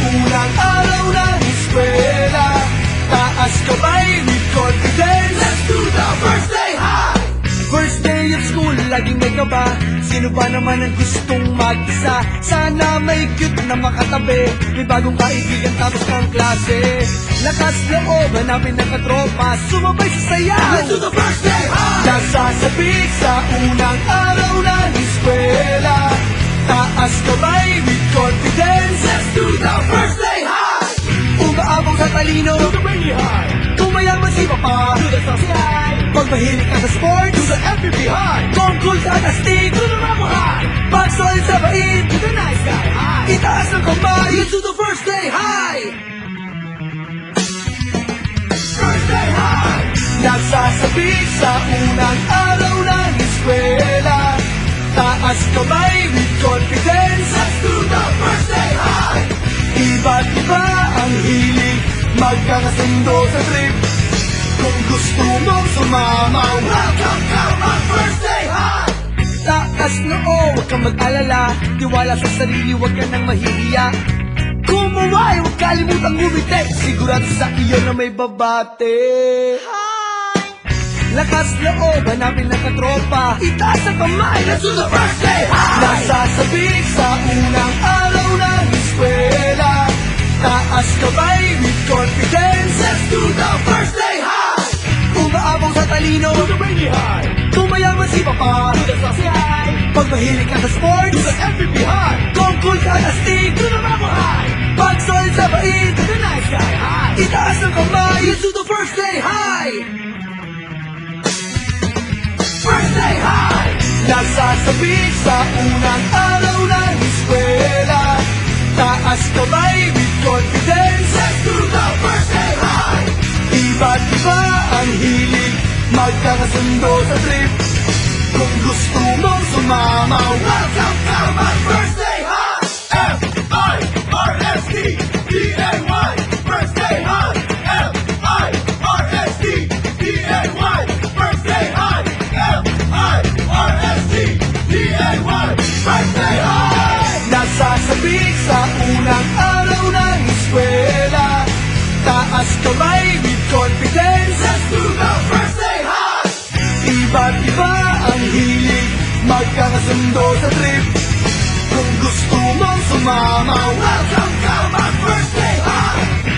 unang araw ng eskwela. Taas kamay with confidence. Let's do the first day high! First day of school, laging may kaba. Sino ba naman ang gustong mag-isa? Sana may cute na makatabi. May bagong kaibigan tapos ng klase. Lakas loob, hanapin ng katropa. Sumabay sa sayaw. Let's do the first day high! Nasasabik sa unang araw ng eskwela. Taas kamay with confidence. Let's do the first day high! Umaabang sa talino, do the brainy high. Kung mayaman si Papa, do the saucy high. Pag mahilig ka sa sports, do the FPP high. Kung cool ka at astig, do the Rambo high. Pag solid sa bait, do the nice guy high. Itaas ng kamay, let's do the first day high! First day high! Nagsasabik sa unang araw ng eskwela. Taas kamay with confidence. Let's do the first day high! Iba't iba ang hilig, magkakasundo sa trip. Kung gusto mong sumama, welcome ka mag first day high! Taas noo, huwag kang mag-alala. Tiwala sa sarili, huwag ka nang mahihiya. Kumuway, huwag kalimutang ngumiti. Sigurado sa iyo na may babate. Lakas loob, hanapin ng katropa. Itaas ang kamay, let's do the first day high! Nasasabik sa unang araw ng eskwela. Taas kamay with confidence. Let's do the first day high! Umaabang sa talino, do the brainy high. Kung mayaman si Papa, do the saucy high. Pag mahilig ka sa sports, do the FPP high. Kung cool ka at astig, do the Rambo high. Pag solid sa bait, do the nice guy high. Itaas ang kamay, let's do the first day high! First day high! Nagsasabik sa unang araw ng eskwela. Taas kamay with confidence. Let's do the first day high! Iba't iba ang hilig, magkakasundo sa trip. Kung gusto mong sumama, welcome ka mag first day high! F-I-R-S-T D-A-Y First day high! F-I-R-S-T D-A-Y First day high! F-I-R-S-T D-A-Y First day high! Nasasabik sa unang araw ng eskwela. Taas kamay with confidence. Let's do the first day high! Iba't iba ang hilig, magkakasundo sa trip. Kung gusto mong sumama, welcome ka mag first day high!